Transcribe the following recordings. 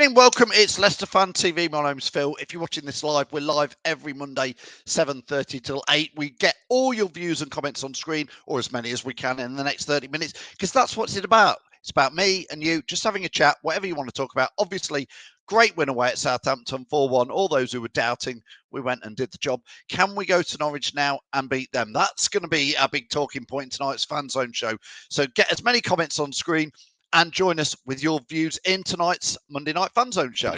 Evening, welcome. It's Leicester Fan TV. My name's Phil. If you're watching this live, we're live every Monday, 7:30 till 8. We get all your views and comments on screen, or as many as we can in the next 30 minutes, because that's what it's about. It's about me and you just having a chat, whatever you want to talk about. Obviously, great win away at Southampton, 4-1. All those who were doubting, we went and did the job. Can we go to Norwich now and beat them? That's going to be a big talking point in tonight's Fanzone show. So get as many comments on screen and join us with your views in tonight's Monday Night Fanzone show.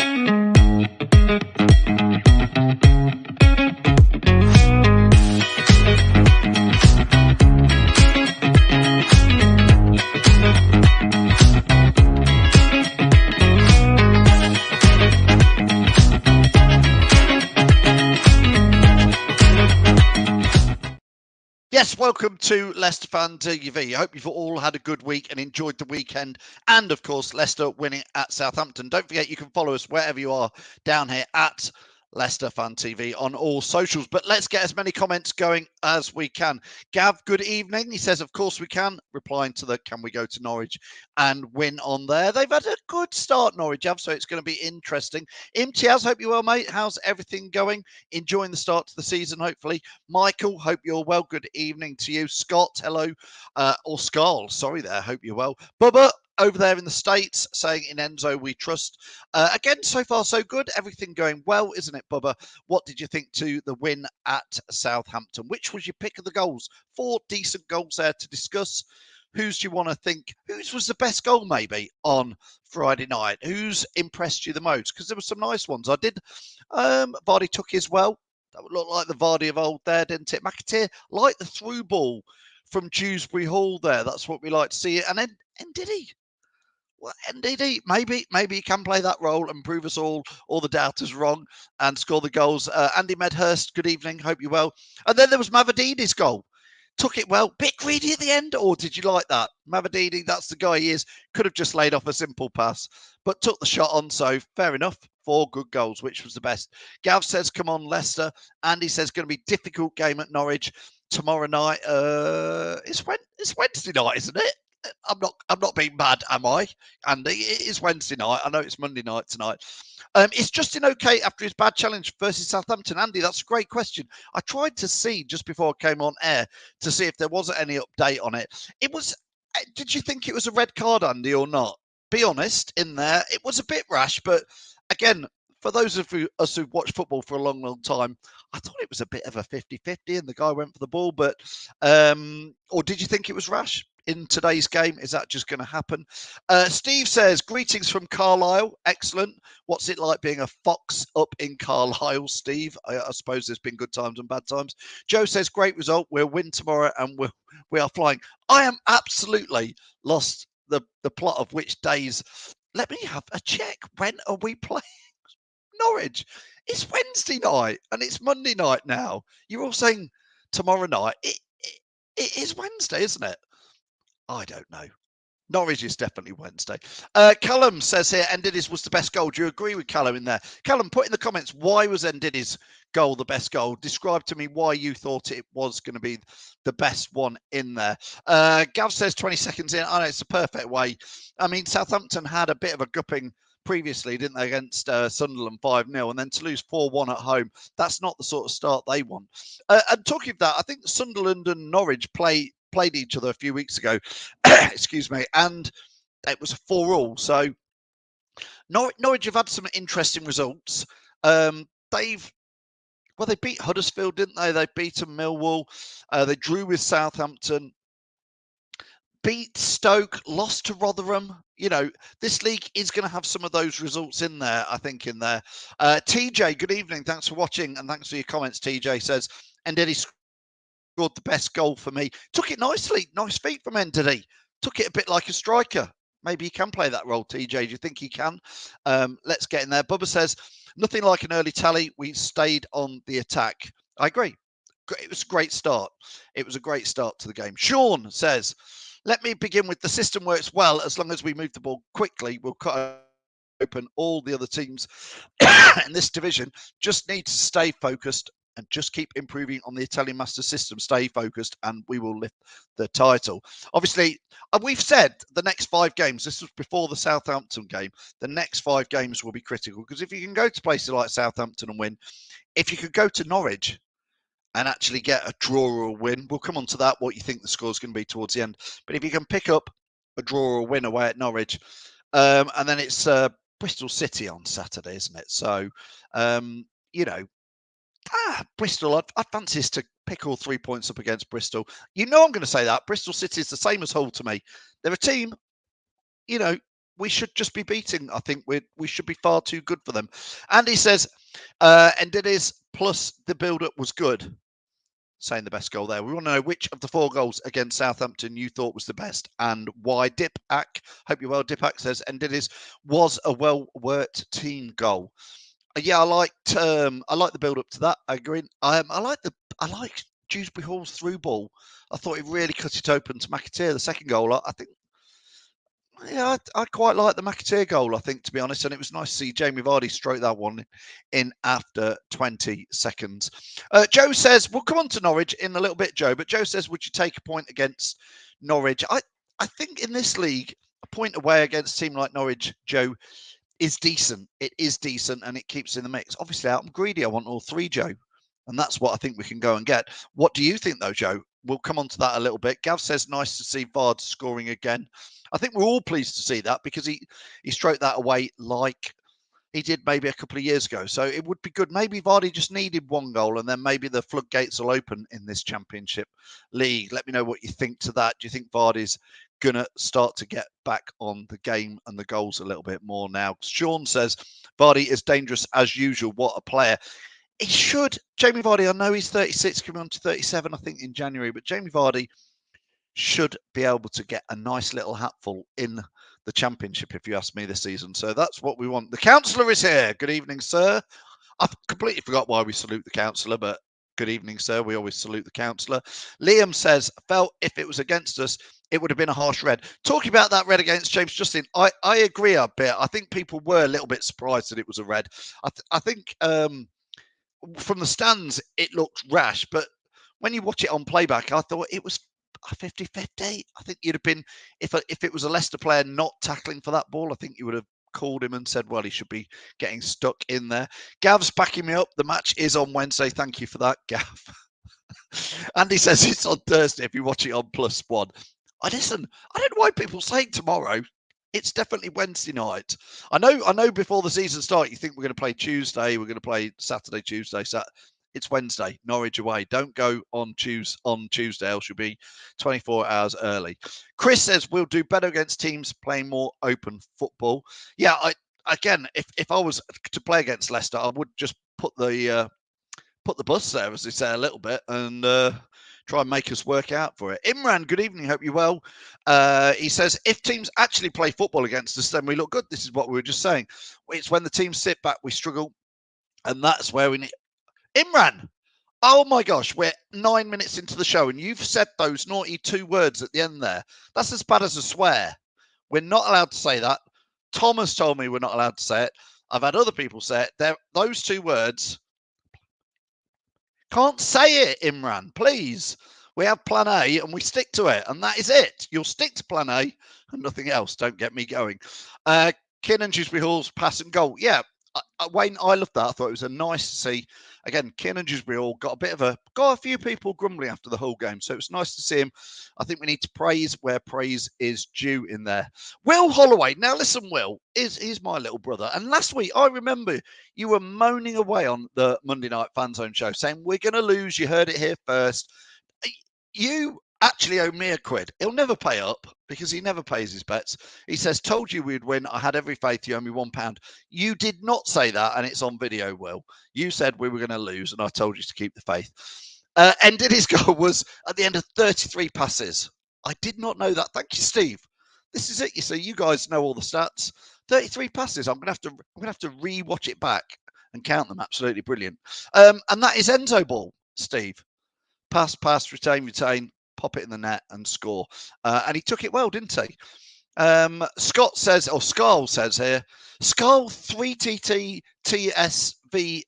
Yes, welcome to Leicester Fan TV. I hope you've all had a good week and enjoyed the weekend. And, of course, Leicester winning at Southampton. Don't forget, you can follow us wherever you are down here at Leicester Fan TV on all socials. But let's get as many comments going as we can. Gav, good evening. He says, of course we can, replying to the can we go to Norwich and win on there. They've had a good start, Norwich, Gav, so it's going to be interesting. Imtiaz, hope you're well, mate. How's everything going? Enjoying the start to the season, hopefully. Michael, hope you're well. Good evening to you. Scott, hello. Or Skull, sorry there. Hope you're well. Bubba, over there in the States, saying in Enzo we trust. Again, so far so good. Everything going well, isn't it, Bubba? What did you think to the win at Southampton? Which was your pick of the goals? 4 decent goals there to discuss. Whose do you want to think? Whose was the best goal maybe on Friday night? Who's impressed you the most? Because there were some nice ones. I did. Vardy took his well. That would look like the Vardy of old there, didn't it? McAteer, like the through ball from Dewsbury Hall there. That's what we like to see. And then did he? Well, NDD, maybe he can play that role and prove us all the doubters wrong and score the goals. Andy Medhurst, good evening. Hope you're well. And then there was Mavadidi's goal. Took it well. Bit greedy at the end, or did you like that? Mavadidi, that's the guy he is. Could have just laid off a simple pass, but took the shot on, so fair enough. 4 good goals, which was the best. Gav says, come on, Leicester. Andy says, going to be difficult game at Norwich tomorrow night. It's Wednesday night, isn't it? I'm not being bad, am I, Andy? It is Wednesday night. I know it's Monday night tonight. Is Justin okay after his bad challenge versus Southampton? Andy, that's a great question. I tried to see just before I came on air to see if there wasn't any update on it. It was. Did you think it was a red card, Andy, or not? Be honest, in there, it was a bit rash, but again, for those of us who've watched football for a long, long time, I thought it was a bit of a 50-50 and the guy went for the ball. But, or did you think it was rash in today's game? Is that just going to happen? Steve says, greetings from Carlisle. Excellent. What's it like being a fox up in Carlisle, Steve? I suppose there's been good times and bad times. Joe says, great result. We'll win tomorrow and we are flying. I am absolutely lost the plot of which days. Let me have a check. When are we playing Norwich? It's Wednesday night and it's Monday night now. You're all saying tomorrow night. It is Wednesday, isn't it? I don't know. Norwich is definitely Wednesday. Callum says here, Ndidi's was the best goal. Do you agree with Callum in there? Callum, put in the comments, why was Ndidi's goal the best goal? Describe to me why you thought it was going to be the best one in there. Gav says 20 seconds in. I know it's a perfect way. I mean, Southampton had a bit of a gupping previously, didn't they, against Sunderland 5-0, and then to lose 4-1 at home, that's not the sort of start they want. And talking of that, I think Sunderland and Norwich played each other a few weeks ago, excuse me, and it was a 4-4. So Norwich have had some interesting results. They beat Huddersfield, didn't they? They beaten Millwall. They drew with Southampton. Beat Stoke, lost to Rotherham. You know, this league is going to have some of those results in there, I think, in there. TJ, good evening. Thanks for watching and thanks for your comments. TJ says, Ndidi scored the best goal for me. Took it nicely. Nice feet from Ndidi. Took it a bit like a striker. Maybe he can play that role, TJ. Do you think he can? Let's get in there. Bubba says, nothing like an early tally. We stayed on the attack. I agree. It was a great start. It was a great start to the game. Sean says, let me begin with the system works well as long as we move the ball quickly. We'll cut open all the other teams in this division. Just need to stay focused and just keep improving on the Italian master system. Stay focused and we will lift the title. Obviously, we've said the next 5 games, this was before the Southampton game, the next 5 games will be critical, because if you can go to places like Southampton and win, if you could go to Norwich and actually get a draw or a win, we'll come on to that, what you think the score's going to be towards the end. But if you can pick up a draw or a win away at Norwich, and then it's Bristol City on Saturday, isn't it? So, you know, Bristol, I'd fancy us to pick all 3 points up against Bristol. You know I'm going to say that. Bristol City is the same as Hull to me. They're a team, you know, we should just be beating. I think we should be far too good for them. Andy says, and it is, plus the build-up was good. Saying the best goal there. We want to know which of the 4 goals against Southampton you thought was the best and why. Dipak, hope you're well. Dipak says, and it is, was a well-worked team goal. Yeah, I like the build up to that. I agree. I like Dewsbury Hall's through ball. I thought it really cut it open to McAteer. The second goal, I think. Yeah, I quite like the McAteer goal, I think, to be honest. And it was nice to see Jamie Vardy stroke that one in after 20 seconds. Joe says, we'll come on to Norwich in a little bit, Joe. But Joe says, would you take a point against Norwich? I think in this league, a point away against a team like Norwich, Joe, is decent. It is decent and it keeps in the mix. Obviously, I'm greedy. I want all 3, Joe. And that's what I think we can go and get. What do you think, though, Joe? We'll come on to that a little bit. Gav says, nice to see Vard scoring again. I think we're all pleased to see that because he stroked that away like he did maybe a couple of years ago. So it would be good. Maybe Vardy just needed 1 goal and then maybe the floodgates will open in this Championship League. Let me know what you think to that. Do you think Vardy's going to start to get back on the game and the goals a little bit more now? Sean says, Vardy is dangerous as usual. What a player. He should. Jamie Vardy, I know he's 36, coming on to 37, I think, in January, but Jamie Vardy should be able to get a nice little hatful in the Championship, if you ask me, this season. So that's what we want. The councillor is here. Good evening, sir. I've completely forgot why we salute the councillor, but good evening, sir. We always salute the councillor. Liam says, felt if it was against us, it would have been a harsh red. Talking about that red against James Justin, I agree a bit. I think people were a little bit surprised that it was a red. I think from the stands, it looked rash, but when you watch it on playback, I thought it was 50-50. I think you'd have been, if it was a Leicester player not tackling for that ball, I think you would have called him and said, well, he should be getting stuck in there. Gav's backing me up. The match is on Wednesday. Thank you for that, Gav. Andy says it's on Thursday if you watch it on +1. I don't know why people say tomorrow. It's definitely Wednesday night. I know before the season starts, you think we're going to play Tuesday, we're going to play Saturday, Tuesday. It's Wednesday, Norwich away. Don't go on Tuesday, else you'll be 24 hours early. Chris says we'll do better against teams playing more open football. Yeah, if I was to play against Leicester, I would just put the bus there, as they say, a little bit, and try and make us work out for it. Imran, good evening. Hope you're well. He says, if teams actually play football against us, then we look good. This is what we were just saying. It's when the teams sit back, we struggle. And that's where we need... Imran, oh my gosh, we're 9 minutes into the show and you've said those naughty 2 words at the end there. That's as bad as a swear. We're not allowed to say that. Tom has told me we're not allowed to say it. I've had other people say it. Those 2 words... Can't say it, Imran, please. We have plan A and we stick to it, and that is it. You'll stick to plan A and nothing else. Don't get me going. Kiernan Dewsbury Hall's pass and goal. Yeah, Wayne, I loved that. I thought it was a nice to see. Again, Kiernan Dewsbury Hall got a few people grumbling after the whole game, so it was nice to see him. I think we need to praise where praise is due in there. Will Holloway. Now listen, Will, he's my little brother. And last week, I remember you were moaning away on the Monday Night Fanzone show saying, we're going to lose. You heard it here first. You actually owe me £1. He'll never pay up because he never pays his bets. He says, told you we'd win. I had every faith. You owe me £1. You did not say that, and it's on video, Will. You said we were going to lose, and I told you to keep the faith. Ended his goal was at the end of 33 passes. I did not know that. Thank you, Steve. This is it. You see, you guys know all the stats. 33 passes. I'm gonna have to re-watch it back and count them. Absolutely brilliant. And that is Enzo ball, Steve. Pass, retain, pop it in the net and score. And he took it well, didn't he? Scott says, or Skull says here, Skull 3TT TSV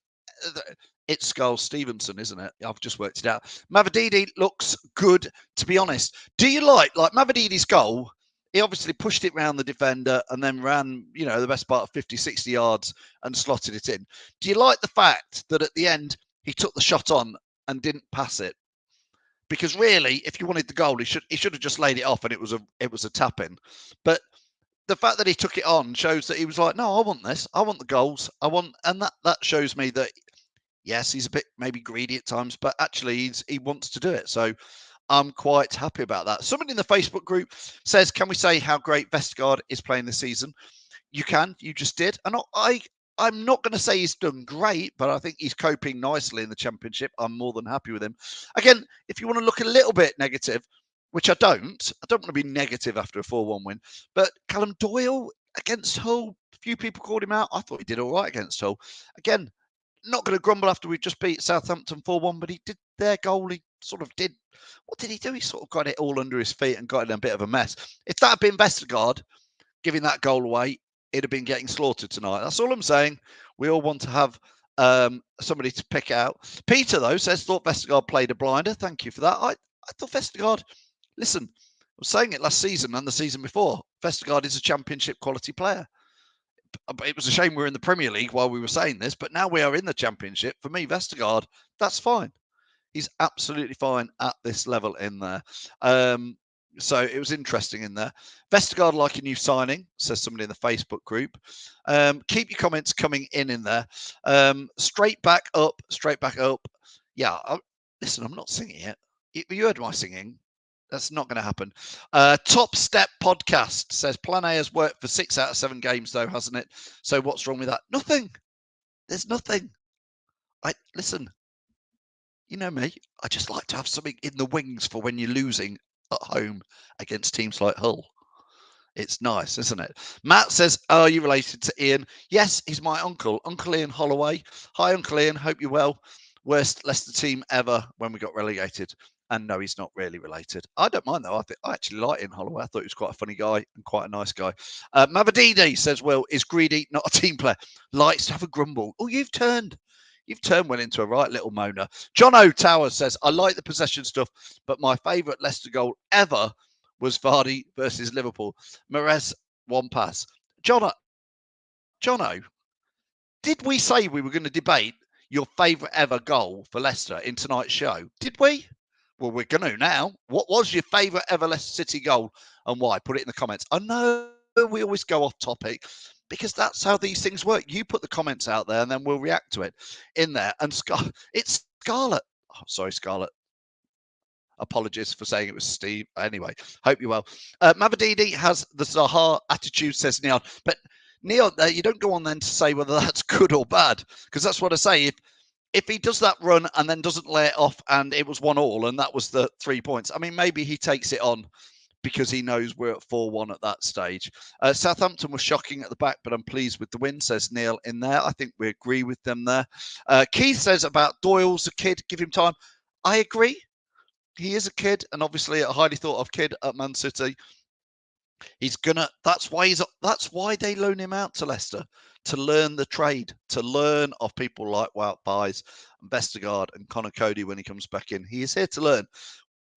It's Skull Stevenson, isn't it? I've just worked it out. Mavididi looks good, to be honest. Do you like Mavididi's goal? He obviously pushed it round the defender and then ran, the best part of 50, 60 yards and slotted it in. Do you like the fact that at the end he took the shot on and didn't pass it? Because really, if you wanted the goal, he should have just laid it off and it was a tap in. But the fact that he took it on shows that he was like, no, I want this. I want the goals. And that shows me that yes, he's a bit maybe greedy at times, but actually he wants to do it. So I'm quite happy about that. Someone in the Facebook group says, can we say how great Vestergaard is playing this season? You can. You just did. And I'm not going to say he's done great, but I think he's coping nicely in the Championship. I'm more than happy with him. Again, if you want to look a little bit negative, which I don't want to be negative after a 4-1 win, but Callum Doyle against Hull, a few people called him out. I thought he did all right against Hull. Again, not going to grumble after we just beat Southampton 4-1, but he did their goal. He sort of did. What did he do? He sort of got it all under his feet and got in a bit of a mess. If that had been Vestergaard giving that goal away, it'd have been getting slaughtered tonight. That's all I'm saying. We all want to have somebody to pick out. Peter, though, says, thought Vestergaard played a blinder. Thank you for that. I thought Vestergaard, listen, I was saying it last season and the season before, Vestergaard is a Championship quality player. It was a shame we were in the Premier League while we were saying this, but now we are in the Championship. For me, Vestergaard, that's fine. He's absolutely fine at this level in there. So it was interesting in there. Vestergaard like a new signing, says somebody in the Facebook group. Keep your comments coming in there. Straight back up. Yeah, listen, I'm not singing it. You heard my singing. That's not going to happen. Top Step Podcast says Plan A has worked for 6 out of 7 games, though, hasn't it? So what's wrong with that? Nothing. There's nothing. Listen, you know me. I just like to have something in the wings for when you're losing at home against teams like Hull. It's nice, isn't it? Matt says, are you related to Ian? Yes, he's my uncle, Uncle Ian Holloway. Hi, Uncle Ian. Hope you're well. Worst Leicester team ever when we got relegated. And no, he's not really related. I don't mind, though. I actually like Ian Holloway. I thought he was quite a funny guy and quite a nice guy. Mavadidi says, well, is greedy not a team player? Likes to have a grumble. Oh, you've turned well into a right little moaner. John O'Tower says, I like the possession stuff, but my favourite Leicester goal ever was Vardy versus Liverpool. Mahrez, one pass. Jono, did we say we were going to debate your favourite ever goal for Leicester in tonight's show? Did we? Well, we're going to now. What was your favourite ever Leicester City goal and why? Put it in the comments. I know we always go off topic because that's how these things work. You put the comments out there and then we'll react to it in there. And it's Scarlett. Oh, sorry, Scarlett. Apologies for saying it was Steve. Anyway, hope you're well. Mavadidi has the Zaha attitude, says Neon. But Neon, you don't go on then to say whether that's good or bad, because that's what I say. If he does that run and then doesn't lay it off and it was 1-1 and that was the 3 points, I mean, maybe he takes it on because he knows we're at 4-1 at that stage. Southampton was shocking at the back, but I'm pleased with the win, says Neil in there. I think we agree with them there. Keith says about Doyle's a kid, give him time. I agree. He is a kid, and obviously a highly thought of kid at Man City. That's why they loan him out to Leicester, to learn the trade, to learn of people like Wout Pies and Vestergaard and Connor Cody when he comes back in. He is here to learn.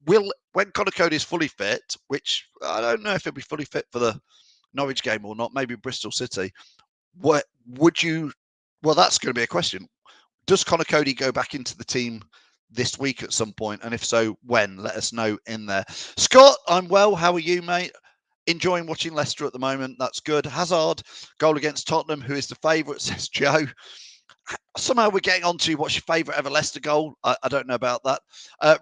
When Connor Cody is fully fit, which I don't know if he'll be fully fit for the Norwich game or not, maybe Bristol City, that's going to be a question. Does Connor Cody go back into the team this week at some point? And if so, when? Let us know in there. Scott, I'm well. How are you, mate? Enjoying watching Leicester at the moment. That's good. Hazard, goal against Tottenham, who is the favourite, says Joe. Somehow we're getting on to what's your favourite ever Leicester goal. I don't know about that.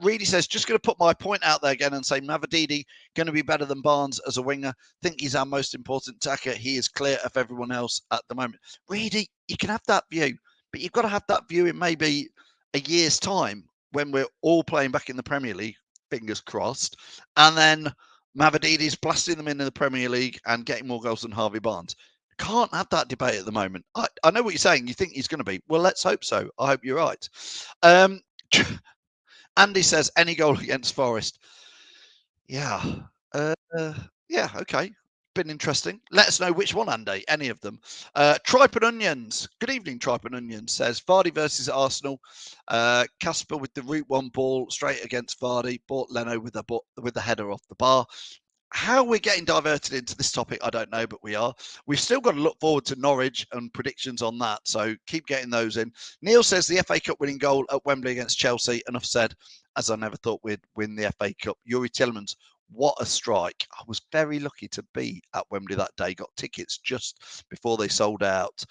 Reedy says, just going to put my point out there again and say Mavadidi going to be better than Barnes as a winger. Think he's our most important attacker. He is clear of everyone else at the moment. Reedy, you can have that view, but you've got to have that view in maybe a year's time when we're all playing back in the Premier League, fingers crossed, and then Mavadidi's blasting them in the Premier League and getting more goals than Harvey Barnes. Can't have that debate at the moment. I know what you're saying. You think he's going to be. Well, let's hope so. I hope you're right. Andy says, any goal against Forest? Yeah. Yeah, okay. been interesting. Let us know which one, Andy, any of them. Tripe and Onions. Good evening, Tripe and Onions says Vardy versus Arsenal. Casper with the route one ball straight against Vardy. Bought Leno with the header off the bar. How we're getting diverted into this topic, I don't know, but we are. We've still got to look forward to Norwich and predictions on that, so keep getting those in. Neil says the FA Cup winning goal at Wembley against Chelsea. Enough said, as I never thought we'd win the FA Cup. Yuri Tielemans, what a strike. I was very lucky to be at Wembley that day. Got tickets just before they sold out.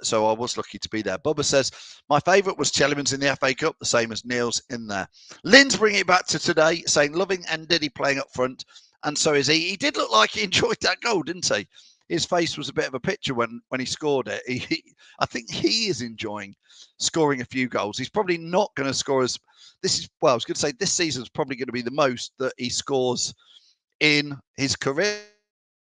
So I was lucky to be there. Bubba says, my favourite was Tielemans in the FA Cup, the same as Neil's in there. Lynn's bringing it back to today, saying, loving Ndidi playing up front. And so is he. He did look like he enjoyed that goal, didn't he? His face was a bit of a picture when he scored it. I think he is enjoying scoring a few goals. He's probably not going to score as... I was going to say this season's probably going to be the most that he scores in his career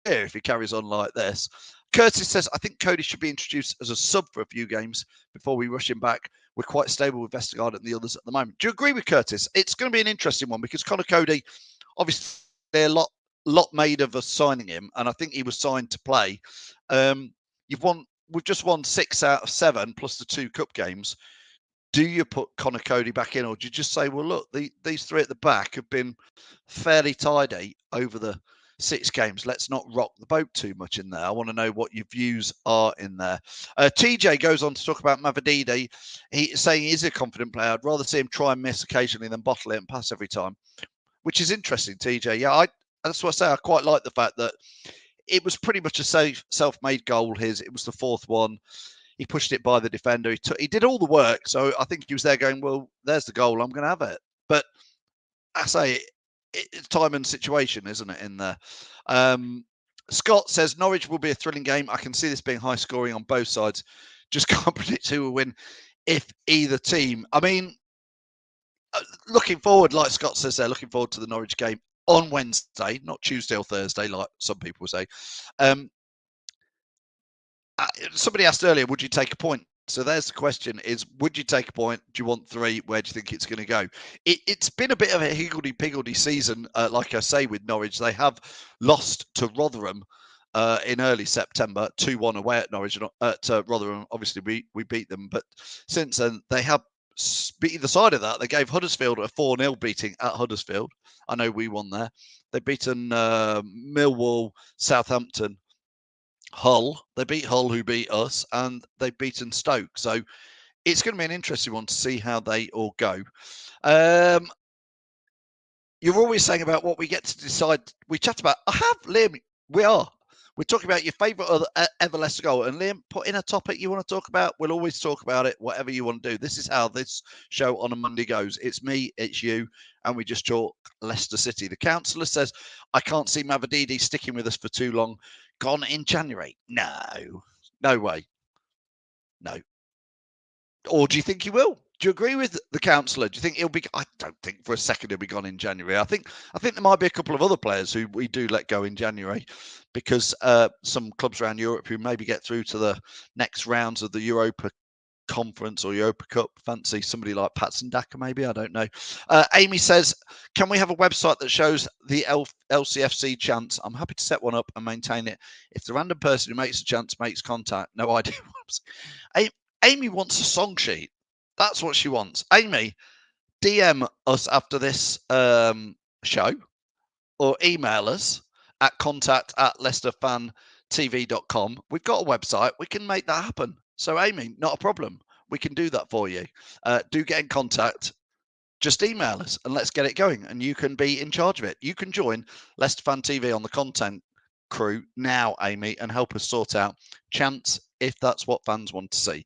if he carries on like this. Curtis says, I think Cody should be introduced as a sub for a few games before we rush him back. We're quite stable with Vestergaard and the others at the moment. Do you agree with Curtis? It's going to be an interesting one because Connor Cody, obviously, a lot made of us signing him, and I think he was signed to play. We've just won 6 out of 7 plus the 2 cup games. Do you put Connor Cody back in, or do you just say, well, look, these 3 at the back have been fairly tidy over the 6 games. Let's not rock the boat too much in there. I want to know what your views are in there. TJ goes on to talk about Mavididi. He's saying he's a confident player. I'd rather see him try and miss occasionally than bottle it and pass every time. Which is interesting, TJ. Yeah, that's what I say. I quite like the fact that it was pretty much a self-made goal. It was the 4th one. He pushed it by the defender. He did all the work. So I think he was there going, well, there's the goal. I'm going to have it. But I say it's time and situation, isn't it, in there? Scott says Norwich will be a thrilling game. I can see this being high scoring on both sides. Just can't predict who will win if either team. I mean, looking forward, like Scott says there, looking forward to the Norwich game on Wednesday, not Tuesday or Thursday, like some people say. Somebody asked earlier, would you take a point? So there's the question is, would you take a point? Do you want 3? Where do you think it's going to go? It's been a bit of a higgledy-piggledy season, like I say, with Norwich. They have lost to Rotherham in early September, 2-1 away at Norwich. At Rotherham, obviously, we beat them. But since then, they have either side of that. They gave Huddersfield a 4-0 beating at Huddersfield. I know we won there. They've beaten Millwall, Southampton, Hull. They beat Hull, who beat us, and they've beaten Stoke. So it's going to be an interesting one to see how they all go. You're always saying about what we get to decide. We chat about. Liam. We're talking about your favourite ever Leicester goal. And Liam, put in a topic you want to talk about. We'll always talk about it, whatever you want to do. This is how this show on a Monday goes. It's me, it's you, and we just talk Leicester City. The councillor says, I can't see Mavididi sticking with us for too long. Gone in January? No way. No. Or do you think he will? Do you agree with the councillor? Do you think he'll be? I don't think for a second he'll be gone in January. I think there might be a couple of other players who we do let go in January, because some clubs around Europe who maybe get through to the next rounds of the Europa Conference or Europa Cup fancy somebody like Patson Daka, maybe. I don't know. Amy says, can we have a website that shows the LCFC chants? I'm happy to set one up and maintain it. If the random person who makes a chance makes contact, no idea. Amy wants a song sheet. That's what she wants. Amy, DM us after this show or email us at contact@leicesterfantv.com. We've got a website. We can make that happen. So, Amy, not a problem. We can do that for you. Do get in contact. Just email us and let's get it going. And you can be in charge of it. You can join Leicester Fan TV on the content crew now, Amy, and help us sort out chants if that's what fans want to see.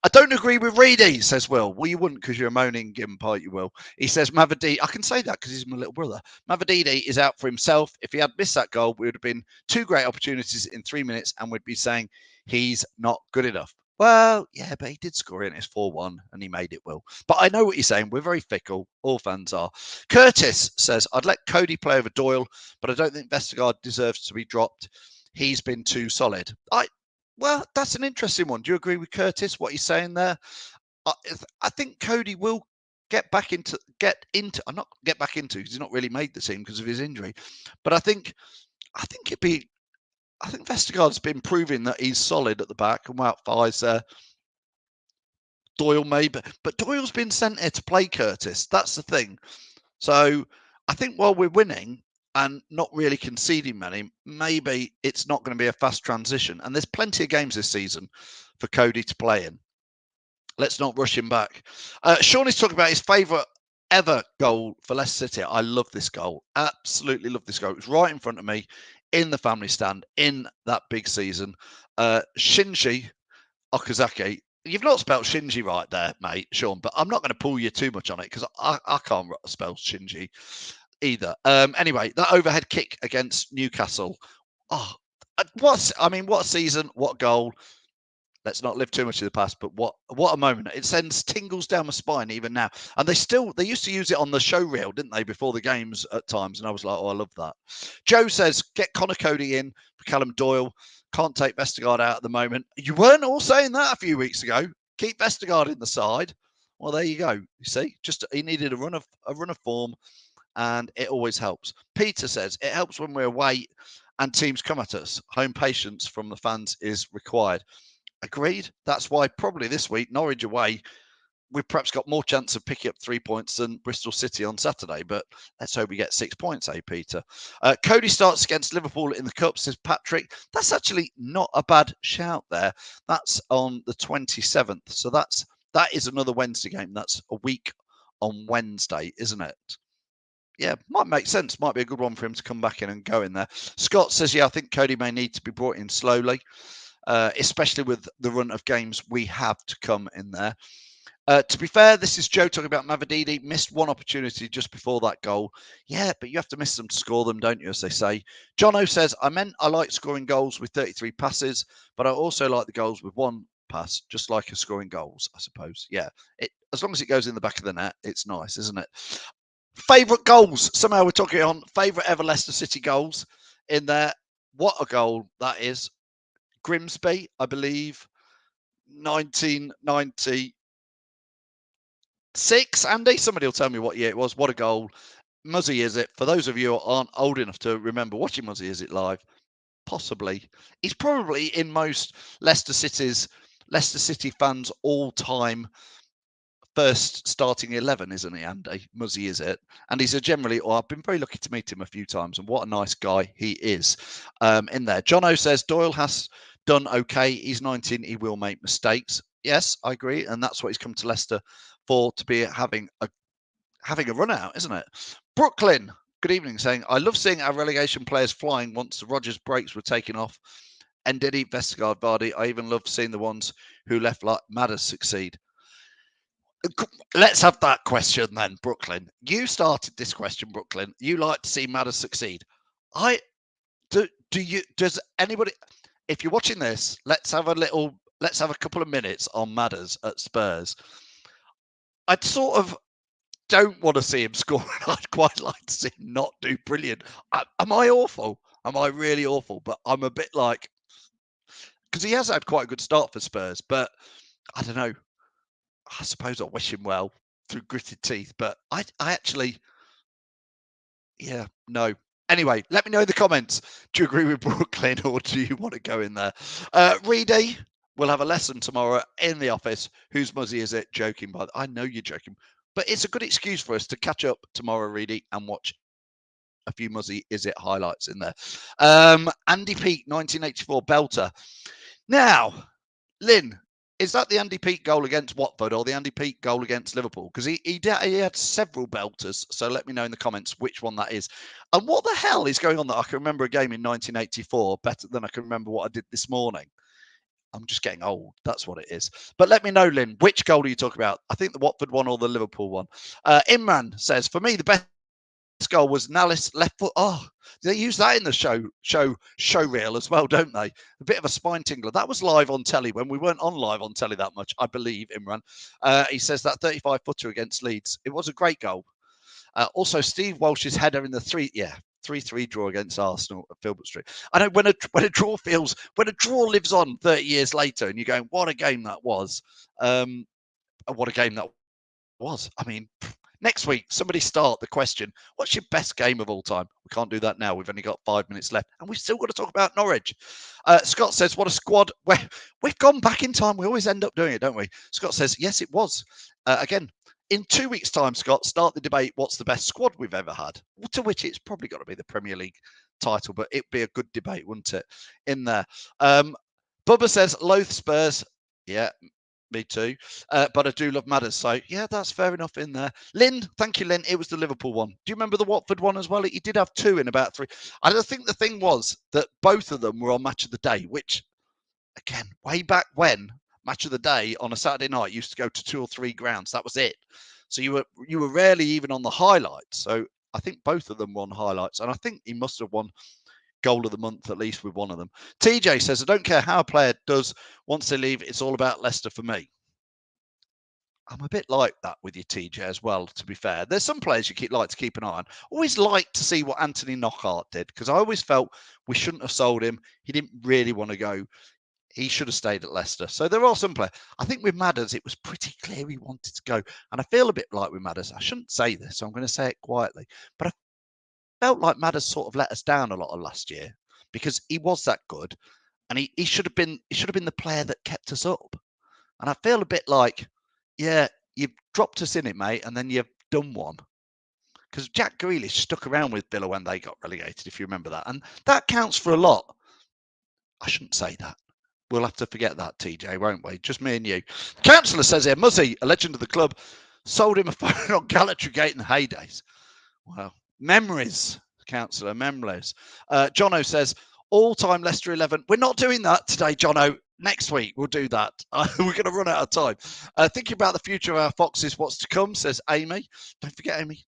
I don't agree with Reedy, says Will. Well, you wouldn't because you're a moaning Gimpart, you will. He says Mavididi, I can say that because he's my little brother. Mavididi is out for himself. If he had missed that goal, we would have been 2 great opportunities in 3 minutes and we'd be saying he's not good enough. Well, yeah, but he did score it. It's 4-1 and he made it, Will. But I know what you're saying. We're very fickle. All fans are. Curtis says, I'd let Cody play over Doyle, but I don't think Vestergaard deserves to be dropped. He's been too solid. Well, that's an interesting one. Do you agree with Curtis, what he's saying there? I think Cody will get back into, not get back into, because he's not really made the team because of his injury. But I think it'd be I think Vestergaard's been proving that he's solid at the back, and Wout Fai's there. Doyle maybe, but Doyle's been sent here to play Curtis. That's the thing. So I think while we're winning and not really conceding many, maybe it's not going to be a fast transition. And there's plenty of games this season for Cody to play in. Let's not rush him back. Sean is talking about his favourite ever goal for Leicester City. I love this goal. Absolutely love this goal. It was right in front of me in the family stand in that big season. Shinji Okazaki. You've not spelled Shinji right there, mate, Sean, but I'm not going to pull you too much on it because I can't spell Shinji either. Anyway, that overhead kick against Newcastle. Oh, what a season, what goal. Let's not live too much in the past, but what a moment. It sends tingles down my spine even now. And they used to use it on the show reel, didn't they, before the games at times? And I was like, oh, I love that. Joe says, get Connor Cody in for Callum Doyle. Can't take Vestergaard out at the moment. You weren't all saying that a few weeks ago. Keep Vestergaard in the side. Well, there you go. You see, just he needed a run of form, and it always helps. Peter says it helps when we're away and teams come at us. Home patience from the fans is required. Agreed. That's why probably this week, Norwich away, we've perhaps got more chance of picking up 3 points than Bristol City on Saturday. But let's hope we get 6 points, Peter? Cody starts against Liverpool in the Cup, says Patrick. That's actually not a bad shout there. That's on the 27th. So that is another Wednesday game. That's a week on Wednesday, isn't it? Yeah, might make sense. Might be a good one for him to come back in and go in there. Scott says, yeah, I think Cody may need to be brought in slowly. Especially with the run of games we have to come in there. To be fair, this is Joe talking about Mavididi. Missed one opportunity just before that goal. Yeah, but you have to miss them to score them, don't you, as they say. Jono says, I like scoring goals with 33 passes, but I also like the goals with one pass, just like a scoring goals, I suppose. Yeah, as long as it goes in the back of the net, it's nice, isn't it? Favourite goals. Somehow we're talking on favourite ever Leicester City goals in there. What a goal that is. Grimsby, I believe, 1996. Andy, somebody will tell me what year it was. What a goal. Muzzy Is It. For those of you who aren't old enough to remember watching Muzzy Is It live, possibly. He's probably in most Leicester City fans' all-time first starting 11, isn't he, Andy? Muzzy Is It. And he's I've been very lucky to meet him a few times, and what a nice guy he is in there. Jono says, Doyle has done okay. He's 19. He will make mistakes. Yes, I agree. And that's what he's come to Leicester for, to be having a run out, isn't it? Brooklyn, good evening, saying, I love seeing our relegation players flying once the Rodgers breaks were taken off. Ndidi, Vestergaard, Vardy. I even love seeing the ones who left like Madders succeed. Let's have that question then, Brooklyn. You started this question, Brooklyn. You like to see Madders succeed. Does anybody, if you're watching this, let's have a couple of minutes on Madders at Spurs. I'd sort of don't want to see him score. I'd quite like to see him not do brilliant. Am I awful? Am I really awful? But I'm a bit like, because he has had quite a good start for Spurs, but I don't know. I suppose I wish him well through gritted teeth, but I actually, yeah, no. Anyway, let me know in the comments. Do you agree with Brooklyn, or do you want to go in there? Reedy, we'll have a lesson tomorrow in the office. Whose Muzzy is it? Joking, but I know you're joking. But it's a good excuse for us to catch up tomorrow, Reedy, and watch a few Muzzy Is It highlights in there. Andy Peake, 1984 belter. Now, Lynn, is that the Andy Peake goal against Watford or the Andy Peake goal against Liverpool? Because he had several belters. So let me know in the comments which one that is. And what the hell is going on that I can remember a game in 1984 better than I can remember what I did this morning? I'm just getting old. That's what it is. But let me know, Lynn, which goal are you talking about? I think the Watford one or the Liverpool one. Imran says, for me, the best goal was Nallis left foot. Oh, they use that in the show reel as well, don't they? A bit of a spine tingler. That was live on telly when we weren't on live on telly that much, I believe, Imran. He says that 35-footer against Leeds. It was a great goal. Also, Steve Walsh's header in the 3-3 draw against Arsenal at Filbert Street. I know when a draw lives on 30 years later, and you're going, what a game that was. What a game that was. I mean, Next week, somebody start the question, what's your best game of all time? We can't do that now. We've only got 5 minutes left. And we've still got to talk about Norwich. Scott says, what a squad. We've gone back in time. We always end up doing it, don't we? Scott says, yes, it was. Again, in 2 weeks' time, Scott, start the debate, what's the best squad we've ever had? To which it's probably got to be the Premier League title, but it'd be a good debate, wouldn't it, in there? Bubba says, loathe Spurs. Yeah, me too. But I do love Madders. So, yeah, that's fair enough in there. Lynn, thank you, Lynn. It was the Liverpool one. Do you remember the Watford one as well? He did have 2 in about 3. I don't think the thing was that both of them were on Match of the Day, which, again, way back when, Match of the Day on a Saturday night used to go to 2 or 3 grounds. That was it. So you were rarely even on the highlights. So I think both of them won highlights. And I think he must have won goal of the month at least with one of them. TJ says, I don't care how a player does once they leave, it's all about Leicester for me. I'm a bit like that with you, TJ, as well, to be fair. There's some players you like to keep an eye on. Always like to see what Anthony Knockaert did, because I always felt we shouldn't have sold him. He didn't really want to go. He should have stayed at Leicester. So there are some players. I think with Madders, it was pretty clear he wanted to go. And I feel a bit like with Madders. I shouldn't say this, so I'm going to say it quietly. But I felt like Madders sort of let us down a lot of last year because he was that good. And he should have been the player that kept us up. And I feel a bit like, yeah, you've dropped us in it, mate, and then you've done one. Because Jack Grealish stuck around with Villa when they got relegated, if you remember that. And that counts for a lot. I shouldn't say that. We'll have to forget that, TJ, won't we? Just me and you. Councillor says here, Muzzy, a legend of the club, sold him a phone on Gallantry Gate in the heydays. Well, memories, Councillor, memories. Jono says, all-time Leicester 11. We're not doing that today, Jono. Next week, we'll do that. We're going to run out of time. Thinking about the future of our Foxes, what's to come, says Amy. Don't forget, Amy,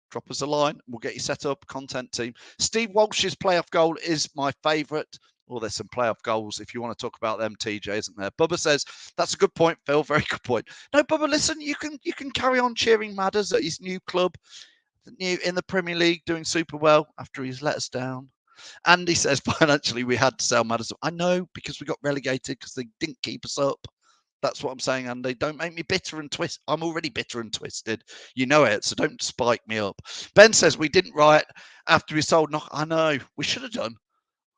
drop us a line. We'll get you set up, content team. Steve Walsh's playoff goal is my favourite. Well, there's some playoff goals if you want to talk about them, TJ, isn't there? Bubba says, that's a good point, Phil. Very good point. No, Bubba, listen, you can carry on cheering Madders at his new club, in the Premier League, doing super well after he's let us down. Andy says, financially, we had to sell Madders. I know, because we got relegated because they didn't keep us up. That's what I'm saying, Andy. Don't make me bitter and twist. I'm already bitter and twisted. You know it, so don't spike me up. Ben says, we didn't riot after we sold Knock. I know, we should have done.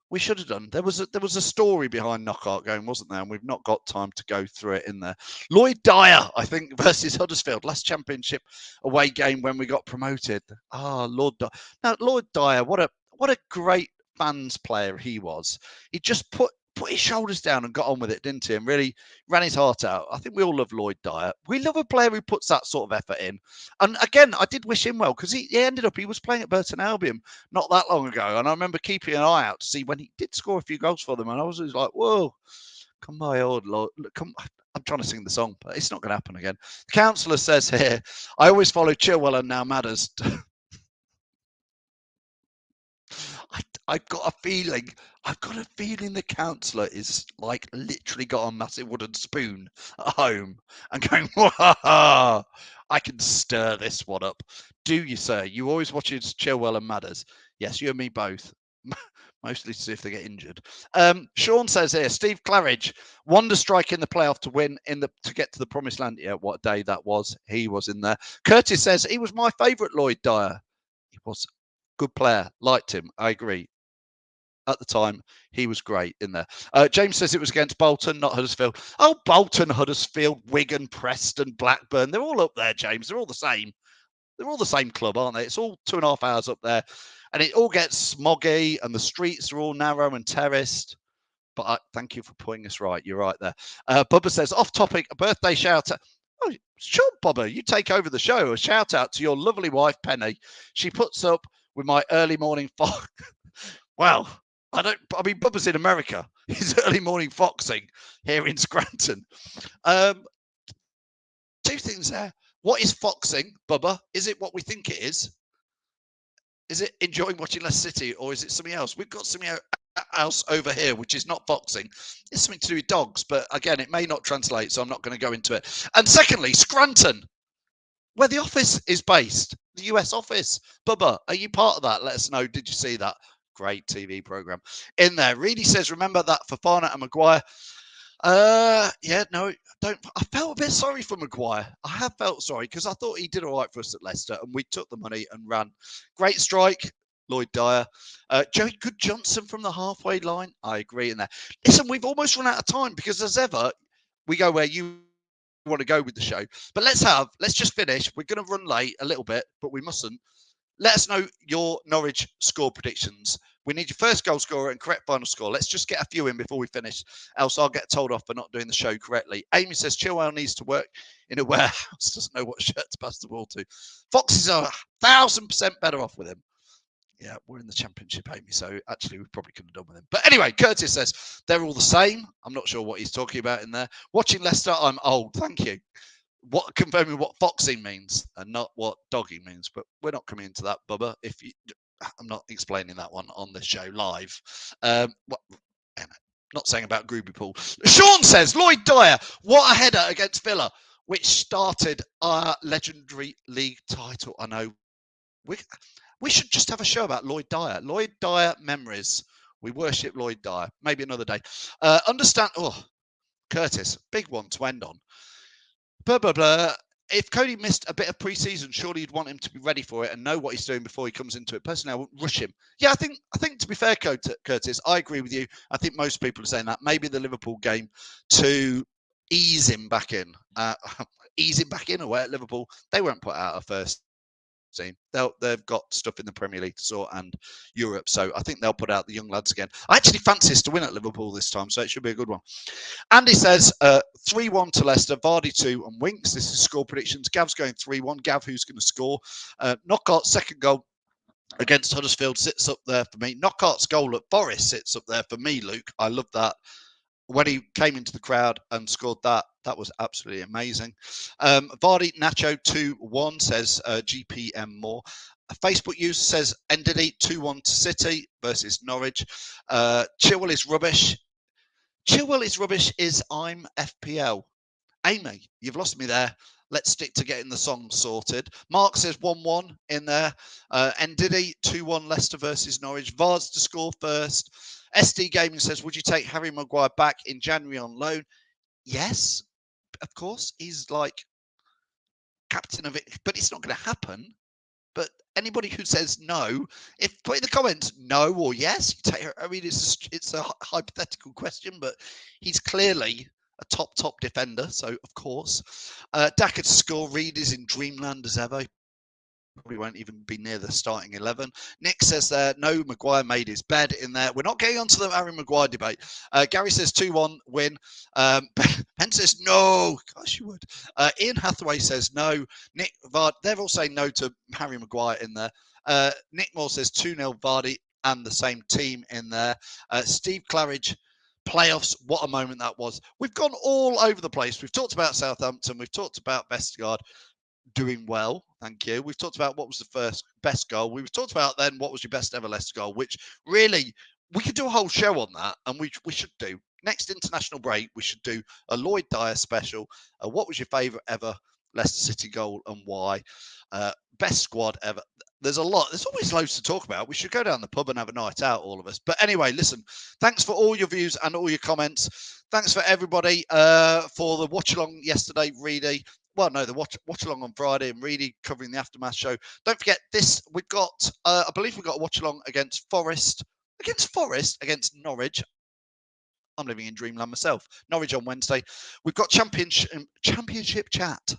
We should have done. There was a story behind Knockaert going, wasn't there? And we've not got time to go through it in there. Lloyd Dyer, I think, versus Huddersfield, last championship away game when we got promoted. Lord Dyer. Now, Lloyd Dyer, what a great fans player he was. He just put his shoulders down and got on with it, didn't he? And really ran his heart out. I think we all love Lloyd Dyer. We love a player who puts that sort of effort in. And again, I did wish him well, because he was playing at Burton Albion not that long ago. And I remember keeping an eye out to see when he did score a few goals for them. And I was just like, whoa, come my old Lord. Come. I'm trying to sing the song, but it's not going to happen again. The councillor says here, I always follow Chilwell and now Madders. I've got a feeling the councillor is like literally got a massive wooden spoon at home and going, I can stir this one up. Do you, sir? You always watch Chilwell and Madders. Yes, you and me both. Mostly to see if they get injured. Sean says here, Steve Claridge, wonder strike in the playoff to win to get to the promised land. Yeah, what a day that was. He was in there. Curtis says he was my favourite Lloyd Dyer. He was a good player. Liked him. I agree. At the time, he was great in there. James says it was against Bolton, not Huddersfield. Oh, Bolton, Huddersfield, Wigan, Preston, Blackburn. They're all up there, James. They're all the same. They're all the same club, aren't they? It's all 2.5 hours up there. And it all gets smoggy and the streets are all narrow and terraced. But thank you for putting us right. You're right there. Bubba says, off topic, a birthday shout out. Oh, sure, Bubba, you take over the show. A shout out to your lovely wife, Penny. She puts up with my early morning fog. Well, Bubba's in America. He's early morning foxing here in Scranton. Two things there. What is foxing, Bubba? Is it what we think it is? Is it enjoying watching Leicester City, or is it something else? We've got something else over here, which is not foxing. It's something to do with dogs, but again, it may not translate, so I'm not going to go into it. And secondly, Scranton, where the office is based, the US office. Bubba, are you part of that? Let us know. Did you see that? Great TV program in there. Reedy says, remember that Fofana and Maguire. Yeah, no, don't. I felt a bit sorry for Maguire. I have felt sorry because I thought he did all right for us at Leicester, and we took the money and ran. Great strike, Lloyd Dyer. Joey Good Johnson from the halfway line. I agree in that. Listen, we've almost run out of time because as ever, we go where you want to go with the show. But let's just finish. We're going to run late a little bit, but we mustn't. Let us know your Norwich score predictions. We need your first goal scorer and correct final score. Let's just get a few in before we finish, else I'll get told off for not doing the show correctly. Amy says Chilwell needs to work in a warehouse. Doesn't know what shirt to pass the ball to. Foxes are 1,000% better off with him. Yeah, we're in the Championship, Amy, so actually we probably could have done with him. But anyway, Curtis says they're all the same. I'm not sure what he's talking about in there. Watching Leicester, I'm old. Thank you. Confirming what foxing means and not what dogging means, but we're not coming into that, Bubba. I'm not explaining that one on the show live. Not saying about Groovy Pool. Sean says Lloyd Dyer, what a header against Villa, which started our legendary league title. I know we should just have a show about Lloyd Dyer. Lloyd Dyer memories. We worship Lloyd Dyer. Maybe another day. Curtis, big one to end on. Blah, blah, blah. If Cody missed a bit of pre-season, surely you'd want him to be ready for it and know what he's doing before he comes into it. Personally, I wouldn't rush him. Yeah, I think to be fair, Curtis, I agree with you. I think most people are saying that. Maybe the Liverpool game to ease him back in. Away at Liverpool. They won't put out a first team. They've got stuff in the Premier League to sort and Europe. So I think they'll put out the young lads again. I actually fancy us to win at Liverpool this time, so it should be a good one. Andy says 3-1 to Leicester, Vardy 2 and Winks. This is score predictions. Gav's going 3-1. Gav, who's going to score? Knockout's second goal against Huddersfield sits up there for me. Knockout's goal at Forest sits up there for me, Luke. I love that. When he came into the crowd and scored that was absolutely amazing. Vardy Nacho 2-1 says GPM Moore. A Facebook user says Ndidi 2-1 to City versus Norwich. Chilwell is rubbish. Chilwell is rubbish is I'm FPL. Amy, you've lost me there. Let's stick to getting the song sorted. Mark says 1-1 in there. Ndidi 2-1 Leicester versus Norwich. Vars to score first. SD Gaming says, would you take Harry Maguire back in January on loan? Yes, of course. He's like captain of it, but it's not going to happen. But anybody who says no, put in the comments no or yes. I mean, it's a hypothetical question, but he's clearly a top defender. So, of course. Daka to score. Reed is in dreamland as ever. Probably won't even be near the starting 11. Nick says there, no, Maguire made his bed in there. We're not getting onto the Harry Maguire debate. Gary says 2-1 win. Ben says no. Gosh, you would. Ian Hathaway says no. Nick Vard, they're all saying no to Harry Maguire in there. Nick Moore says 2-0 Vardy and the same team in there. Steve Claridge, playoffs, what a moment that was. We've gone all over the place. We've talked about Southampton. We've talked about Vestergaard doing well, thank you. We've talked about what was the first best goal. We've talked about then what was your best ever Leicester goal, which really we could do a whole show on that, and we should do. Next international break, we should do a Lloyd Dyer special. What was your favourite ever Leicester City goal and why? Best squad ever. There's a lot. There's always loads to talk about. We should go down the pub and have a night out, all of us. But anyway, listen, thanks for all your views and all your comments. Thanks for everybody for the watch along yesterday, Reedy. Well, no, the watch along on Friday and Reedy covering the Aftermath show. Don't forget this. We've got, I believe we've got a watch along against Forest, against Norwich. I'm living in dreamland myself. Norwich on Wednesday. We've got championship chat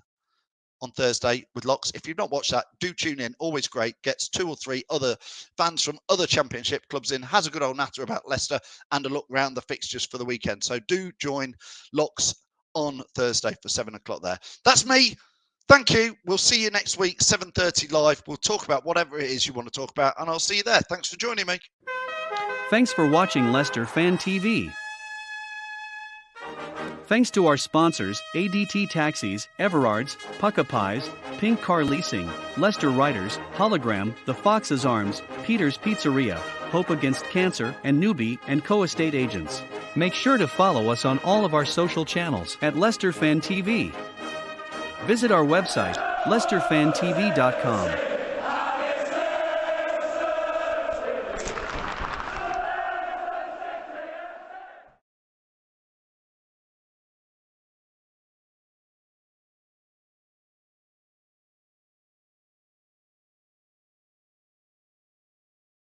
on Thursday with Locks. If you've not watched that, do tune in. Always great. Gets 2 or 3 other fans from other championship clubs in. Has a good old natter about Leicester and a look round the fixtures for the weekend. So do join Locks on Thursday for 7 o'clock there. That's me. Thank you. We'll see you next week, 7:30 live. We'll talk about whatever it is you want to talk about, and I'll see you there. Thanks for joining me. Thanks for watching Leicester Fan TV. Thanks to our sponsors, ADT Taxis, Everards, Pukka Pies, Pink Car Leasing, Leicester Riders, Hollogram, The Fox's Arms, Peter's Pizzeria, Hope Against Cancer, and Newby Co estate agents. Make sure to follow us on all of our social channels at Leicester Fan TV. Visit our website, leicesterfantv.com.